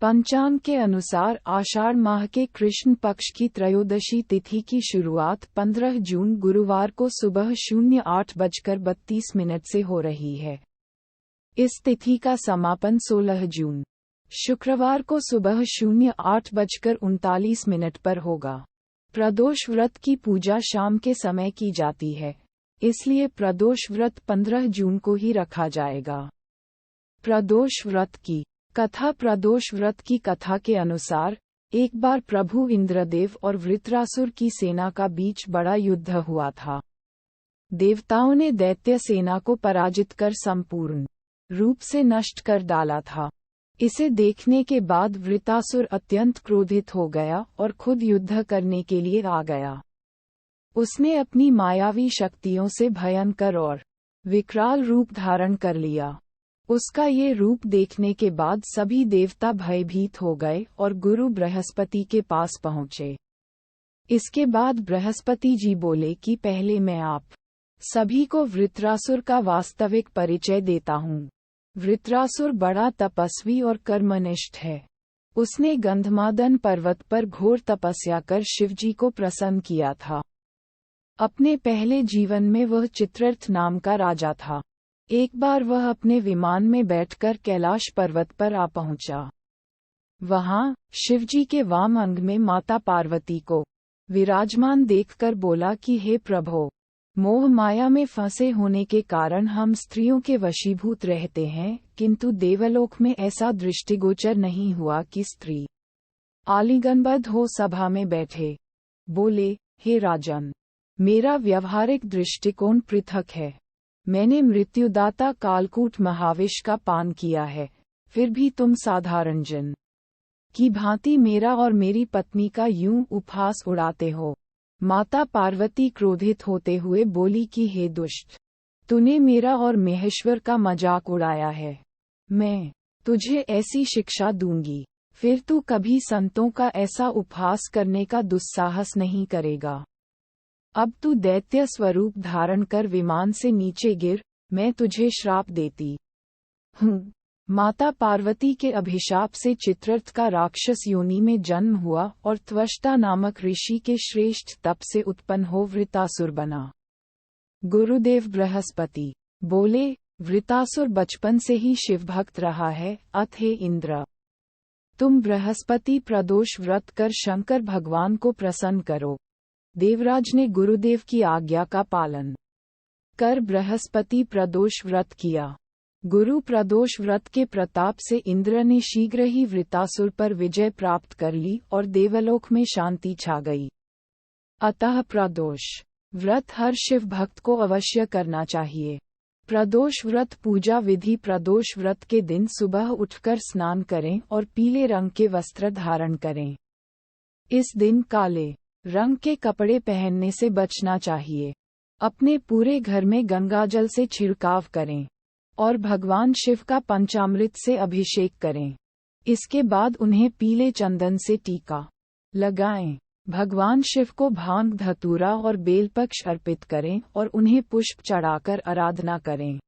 पंचांग के अनुसार आषाढ़ माह के कृष्ण पक्ष की त्रयोदशी तिथि की शुरुआत 15 जून गुरुवार को सुबह 08:32 से हो रही है। इस तिथि का समापन 16 जून शुक्रवार को सुबह 08:39 पर होगा। प्रदोष व्रत की पूजा शाम के समय की जाती है, इसलिए प्रदोष व्रत 15 जून को ही रखा जाएगा। प्रदोष व्रत की कथा। प्रदोष व्रत की कथा के अनुसार एक बार प्रभु इंद्रदेव और वृत्रासुर की सेना का बीच बड़ा युद्ध हुआ था। देवताओं ने दैत्य सेना को पराजित कर संपूर्ण रूप से नष्ट कर डाला था। इसे देखने के बाद वृत्रासुर अत्यंत क्रोधित हो गया और खुद युद्ध करने के लिए आ गया। उसने अपनी मायावी शक्तियों से भयंकर और विकराल रूप धारण कर लिया। उसका ये रूप देखने के बाद सभी देवता भयभीत हो गए और गुरु बृहस्पति के पास पहुँचे। इसके बाद बृहस्पति जी बोले कि पहले मैं आप सभी को वृत्रासुर का वास्तविक परिचय देता हूँ। वृत्रासुर बड़ा तपस्वी और कर्मनिष्ठ है। उसने गंधमादन पर्वत पर घोर तपस्या कर शिवजी को प्रसन्न किया था। अपने पहले जीवन में वह चित्ररथ नाम का राजा था। एक बार वह अपने विमान में बैठकर कैलाश पर्वत पर आ पहुंचा। वहां शिवजी के वाम अंग में माता पार्वती को विराजमान देखकर बोला कि हे प्रभो, मोह माया में फंसे होने के कारण हम स्त्रियों के वशीभूत रहते हैं, किंतु देवलोक में ऐसा दृष्टिगोचर नहीं हुआ कि स्त्री आलिंगनबद्ध हो सभा में बैठे। बोले, हे राजन, मेरा व्यवहारिक दृष्टिकोण पृथक है। मैंने मृत्युदाता कालकूट महाविष का पान किया है, फिर भी तुम साधारण जन की भांति मेरा और मेरी पत्नी का यूं उपहास उड़ाते हो। माता पार्वती क्रोधित होते हुए बोली कि हे दुष्ट, तूने मेरा और महेश्वर का मजाक उड़ाया है। मैं तुझे ऐसी शिक्षा दूंगी, फिर तू कभी संतों का ऐसा उपहास करने का दुस्साहस नहीं करेगा। अब तू दैत्य स्वरूप धारण कर विमान से नीचे गिर, मैं तुझे श्राप देती हूँ। माता पार्वती के अभिशाप से चित्ररथ का राक्षस योनि में जन्म हुआ और त्वष्टा नामक ऋषि के श्रेष्ठ तप से उत्पन्न हो वृत्रासुर बना। गुरुदेव बृहस्पति बोले, वृत्रासुर बचपन से ही शिवभक्त रहा है, अत हे इंद्र, तुम बृहस्पति प्रदोष व्रत कर शंकर भगवान को प्रसन्न करो। देवराज ने गुरुदेव की आज्ञा का पालन कर बृहस्पति प्रदोष व्रत किया। गुरु प्रदोष व्रत के प्रताप से इंद्र ने शीघ्र ही वृत्रासुर पर विजय प्राप्त कर ली और देवलोक में शांति छा गई। अतः प्रदोष व्रत हर शिव भक्त को अवश्य करना चाहिए। प्रदोष व्रत पूजा विधि। प्रदोष व्रत के दिन सुबह उठकर स्नान करें और पीले रंग के वस्त्र धारण करें। इस दिन काले रंग के कपड़े पहनने से बचना चाहिए। अपने पूरे घर में गंगाजल से छिड़काव करें और भगवान शिव का पंचामृत से अभिषेक करें। इसके बाद उन्हें पीले चंदन से टीका लगाएं। भगवान शिव को भांग धतूरा और बेलपक्ष अर्पित करें और उन्हें पुष्प चढ़ाकर आराधना करें।